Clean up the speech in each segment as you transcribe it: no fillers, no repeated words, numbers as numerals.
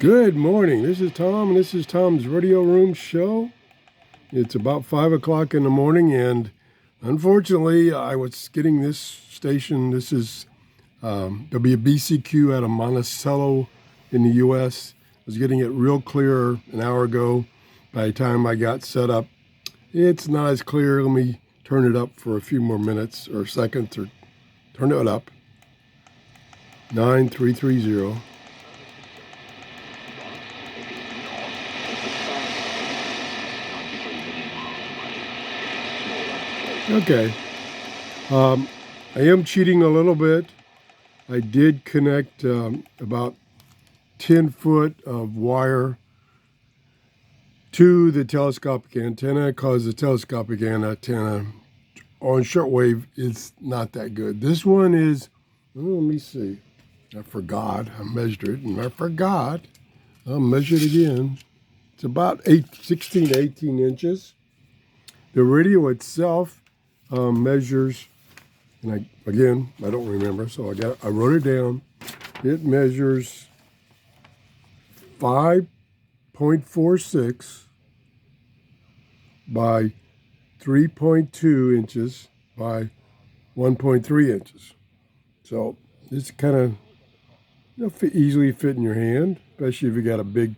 Good morning. This is Tom, and this is Tom's Radio Room Show. It's about 5 o'clock in the morning, and unfortunately, I was getting this station. This is WBCQ out of Monticello in the U.S. I was getting it real clear an hour ago. By the time I got set up, it's not as clear. Let me turn it up for a few more minutes or seconds, or turn it up. 9330. Okay. I am cheating a little bit. I did connect about 10 foot of wire to the telescopic antenna, because the telescopic antenna on shortwave is not that good. This one is, let me see. I forgot. I measured it and I forgot. I'll measure it again. It's about 16 to 18 inches. The radio itself measures, and I don't remember, so I wrote it down. It measures 5.46 by 3.2 inches by 1.3 inches. So it's kind of easily fit in your hand, especially if you got a big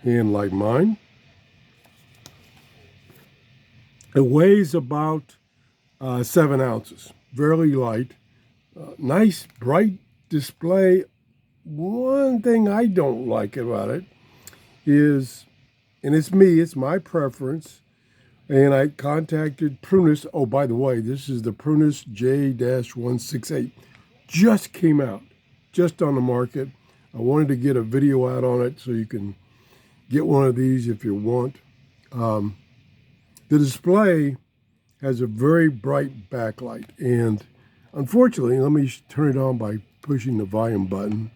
hand like mine. It weighs about 7 ounces, very light, nice bright display. One thing I don't like about it is, and it's my preference, and I contacted PRUNUS. Oh, by the way, this is the PRUNUS J-168. Just came out, just on the market. I wanted to get a video out on it so you can get one of these if you want. The display has a very bright backlight, and unfortunately, let me turn it on by pushing the volume button.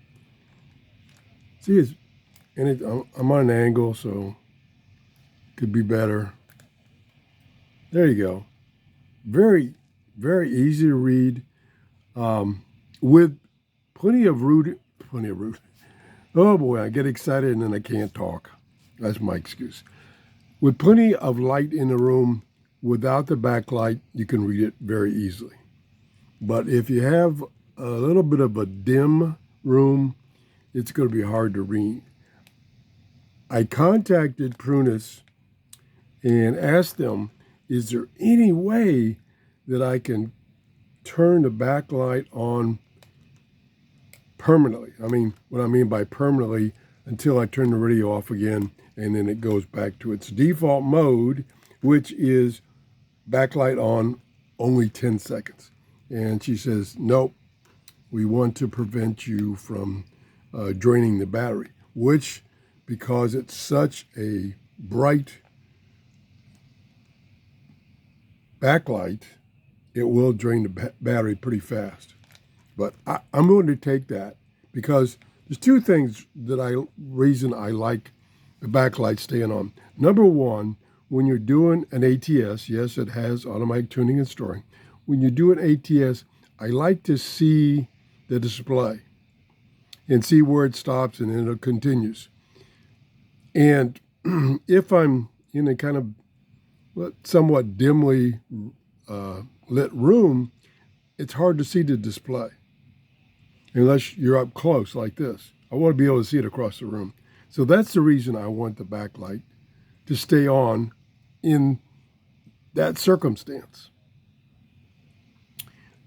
See, I'm on an angle, so it could be better. There you go. Very, very easy to read, with plenty of root. Oh boy, I get excited and then I can't talk. That's my excuse. With plenty of light in the room, without the backlight, you can read it very easily. But if you have a little bit of a dim room, it's going to be hard to read. I contacted PRUNUS and asked them, is there any way that I can turn the backlight on permanently? I mean, what I mean by permanently, until I turn the radio off again, and then it goes back to its default mode, which is backlight on only 10 seconds. And she says, nope, we want to prevent you from draining the battery, which, because it's such a bright backlight, it will drain the battery pretty fast. But I'm going to take that, because there's two things reason I like the backlight staying on. Number one, when you're doing an ATS, yes, it has automatic tuning and storing. When you do an ATS, I like to see the display and see where it stops and then it continues. And if I'm in a kind of somewhat dimly lit room, it's hard to see the display unless you're up close like this. I want to be able to see it across the room. So that's the reason I want the backlight to stay on in that circumstance.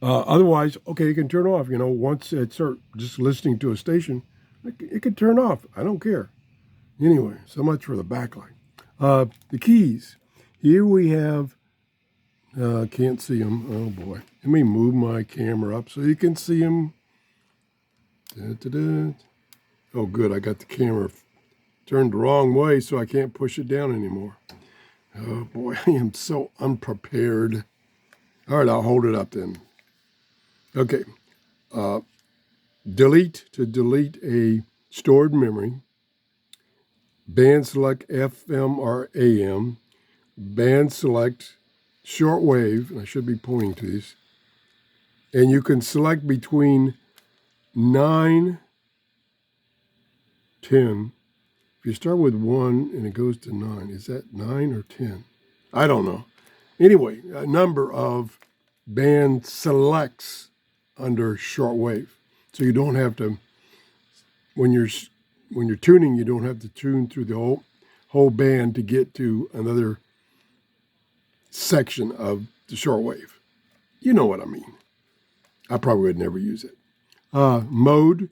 Otherwise, okay, you can turn off. Once it starts just listening to a station, it can turn off. I don't care. Anyway, so much for the backlight. The keys. Here we have, can't see them. Oh boy. Let me move my camera up so you can see them. Da-da-da. Oh good, I got the camera turned the wrong way so I can't push it down anymore. Oh boy, I am so unprepared. All right, I'll hold it up then. Okay. Delete to delete a stored memory. Band select FM or AM. Band select shortwave. I should be pointing to these. And you can select between 9, 10, If you start with 1 and it goes to 9, is that 9 or 10? I don't know. Anyway, a number of band selects under shortwave. So you don't have to, when you're tuning, you don't have to tune through the whole band to get to another section of the shortwave. You know what I mean. I probably would never use it. Mode.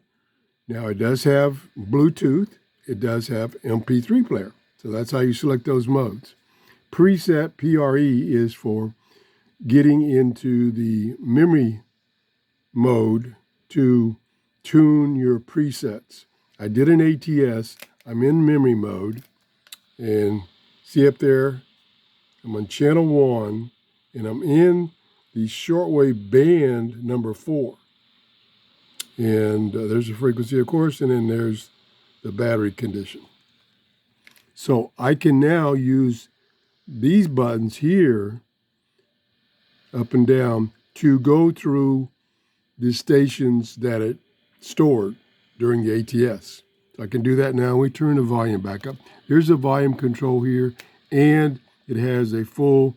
Now it does have Bluetooth. It does have MP3 player. So that's how you select those modes. Preset, PRE, is for getting into the memory mode to tune your presets. I did an ATS. I'm in memory mode. And see up there, I'm on channel 1, and I'm in the shortwave band number 4. And there's the frequency, of course, and then there's the battery condition. So I can now use these buttons here, up and down, to go through the stations that it stored during the ATS. So I can do that now. We turn the volume back up. There's a volume control here, and it has a full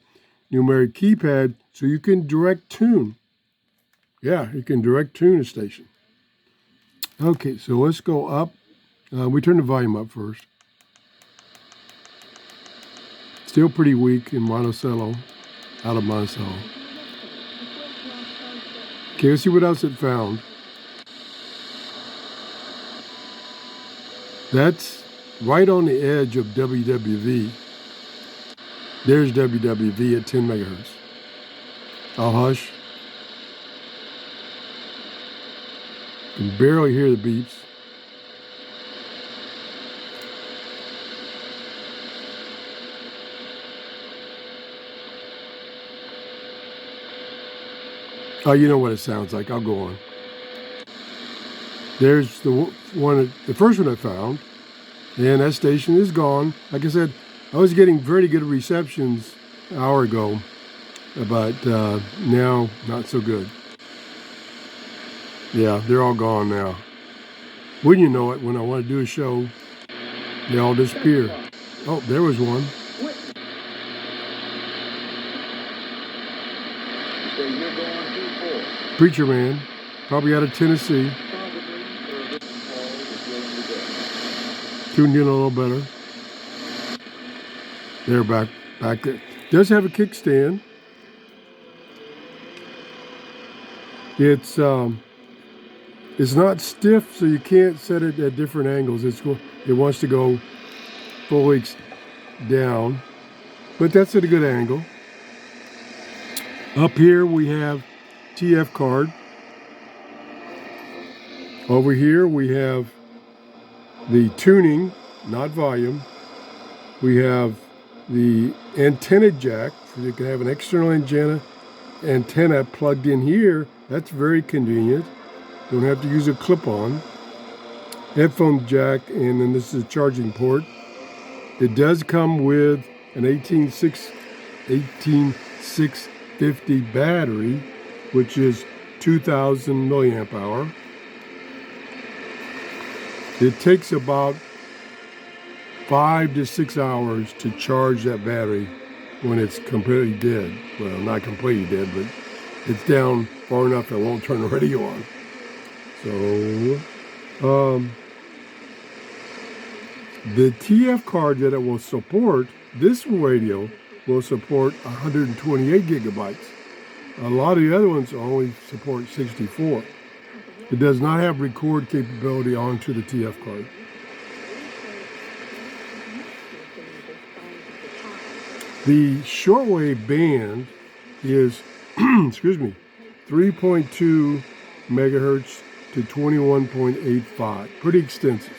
numeric keypad, so you can direct tune. Yeah, you can direct tune a station. Okay, so let's go up. We turn the volume up first. Still pretty weak in Monticello, out of Monticello. Okay, let's see what else it found. That's right on the edge of WWV. There's WWV at 10 megahertz. I'll hush. You can barely hear the beeps. Oh, you know what it sounds like. I'll go on. There's the first one I found, and that station is gone. Like I said, I was getting very good receptions an hour ago, but now not so good. Yeah, they're all gone now. Wouldn't you know it, when I want to do a show, they all disappear. Oh, there was one. Preacher Man, probably out of Tennessee. Tuned in a little better. They're back there. Does have a kickstand. It's not stiff, so you can't set it at different angles. It wants to go fully down, but that's at a good angle. Up here we have TF card. Over here we have the tuning, not volume. We have the antenna jack, so you can have an external antenna plugged in here. That's very convenient. Don't have to use a clip-on. Headphone jack, and then this is a charging port. It does come with an 18650 battery, which is 2,000 milliamp hour. It takes about 5 to 6 hours to charge that battery when it's completely dead. Well, not completely dead, but it's down far enough that it won't turn the radio on. So, the TF card that it will support, this radio will support 128 gigabytes. A lot of the other ones only support 64. It does not have record capability onto the TF card. The shortwave band is, excuse me, 3.2 megahertz to 21.85. Pretty extensive.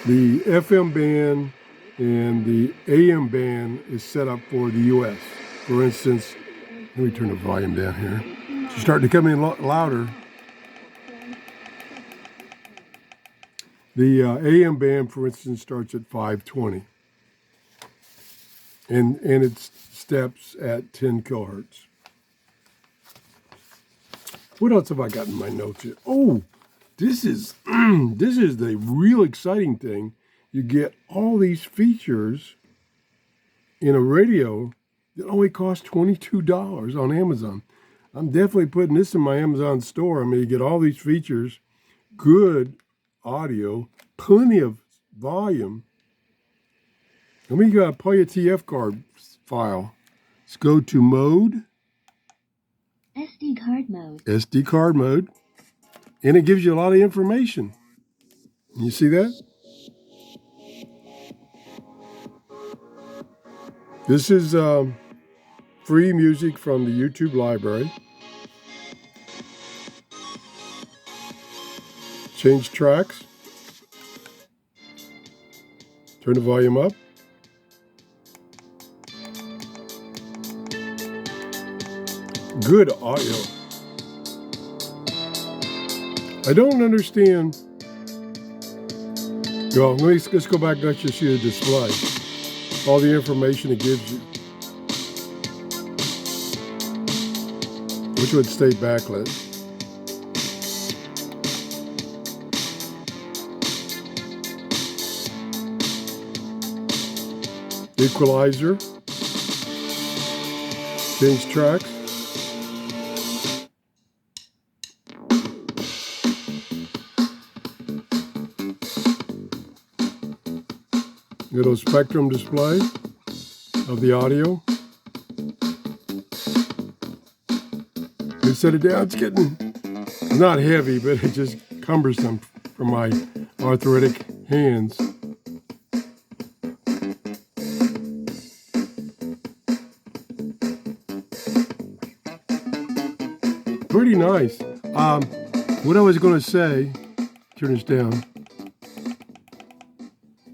The FM band and the AM band is set up for the US. For instance, let me turn the volume down here. It's starting to come in louder. The AM band, for instance, starts at 520. And it steps at 10 kilohertz. What else have I got in my notes here? Oh, this is this is the real exciting thing. You get all these features in a radio that only costs $22 on Amazon. I'm definitely putting this in my Amazon store. I mean, you get all these features, good audio, plenty of volume. Let me play a TF card file. Let's go to mode. SD card mode. SD card mode. And it gives you a lot of information. You see that? This is free music from the YouTube library. Change tracks. Turn the volume up. Good audio. I don't understand. Well, let's go back and let you see the display. All the information it gives you. Which would stay backlit. Equalizer. Change tracks. Little spectrum display of the audio. You set it down, it's getting not heavy, but it's just cumbersome for my arthritic hands. Pretty nice. What I was going to say, turn this down,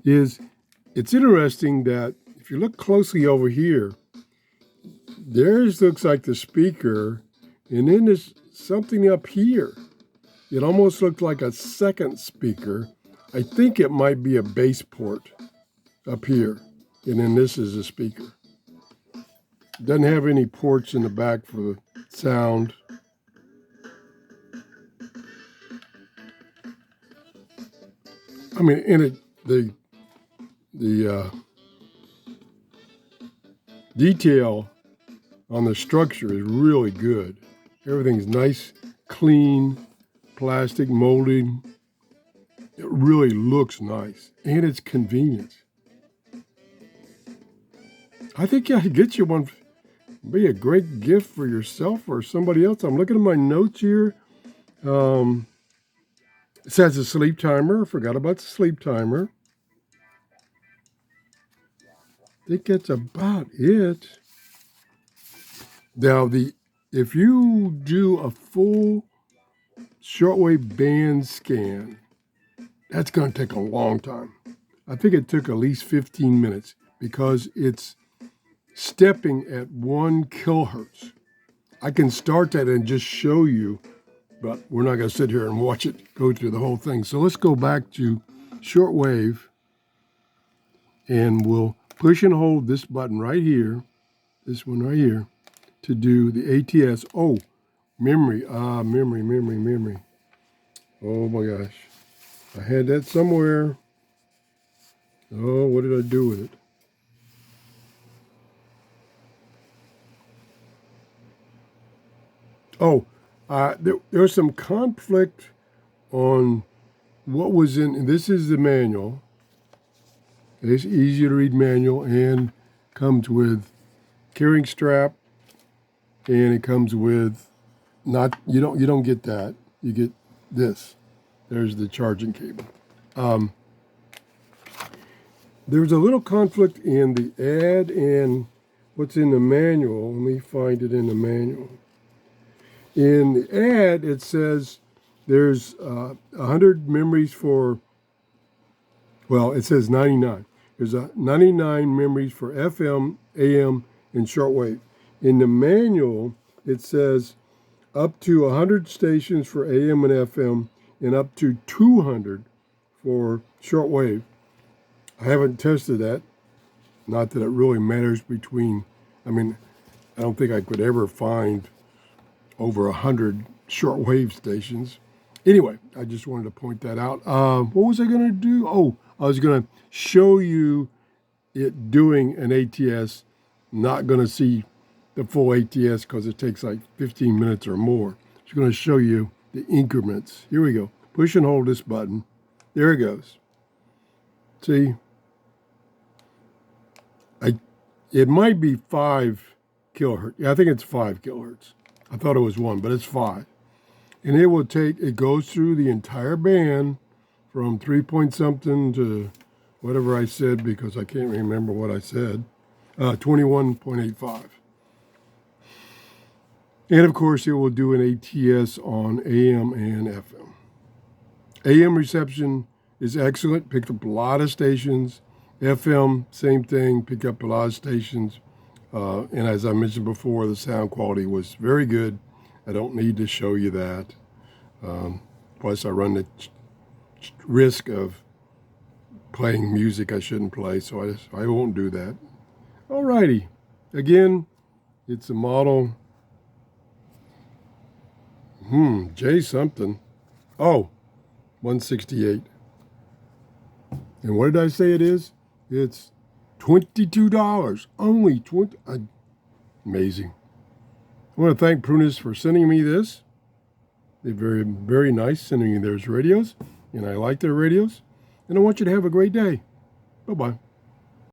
is it's interesting that if you look closely over here, theirs looks like the speaker, and then there's something up here. It almost looked like a second speaker. I think it might be a bass port up here, and then this is a speaker. It doesn't have any ports in the back for the sound. I mean, in it, the detail on the structure is really good. Everything's nice, clean, plastic molding. It really looks nice, and it's convenient. I think I could get you one. Be a great gift for yourself or somebody else. I'm looking at my notes here. It says a sleep timer. I forgot about the sleep timer. I think that's about it. Now, if you do a full shortwave band scan, that's going to take a long time. I think it took at least 15 minutes because it's stepping at 1 kilohertz. I can start that and just show you, but we're not going to sit here and watch it go through the whole thing. So let's go back to shortwave, and we'll push and hold this button right here, this one right here, to do the ATS. Oh, memory. Memory. Oh my gosh. I had that somewhere. Oh, what did I do with it? Oh, there was some conflict on what was in, and this is the manual. It's easy to read manual and comes with carrying strap, and it comes with you don't get that. You get this. There's the charging cable. There's a little conflict in the ad and what's in the manual. Let me find it in the manual. In the ad, it says there's 100 memories for, well, it says 99. There's 99 memories for FM, AM, and shortwave. In the manual, it says up to 100 stations for AM and FM and up to 200 for shortwave. I haven't tested that. Not that it really matters between, I mean, I don't think I could ever find over 100 shortwave stations. Anyway, I just wanted to point that out. What was I going to do? Oh, I was going to show you it doing an ATS. Not going to see the full ATS because it takes like 15 minutes or more. It's going to show you the increments. Here we go. Push and hold this button. There it goes. See? It might be 5 kilohertz. Yeah, I think it's 5 kilohertz. I thought it was 1, but it's 5. And it goes through the entire band from 3 point something to whatever I said because I can't remember what I said, 21.85. And of course, it will do an ATS on AM and FM. AM reception is excellent, picked up a lot of stations. FM, same thing, picked up a lot of stations. And as I mentioned before, the sound quality was very good. I don't need to show you that. Plus, I run the risk of playing music I shouldn't play, so I won't do that. Alrighty. Again, it's a model J something. Oh, 168. And what did I say it is? It's $22. Only 20. Amazing. I want to thank PRUNUS for sending me this. They're very, very nice sending me their radios, and I like their radios. And I want you to have a great day. Bye-bye.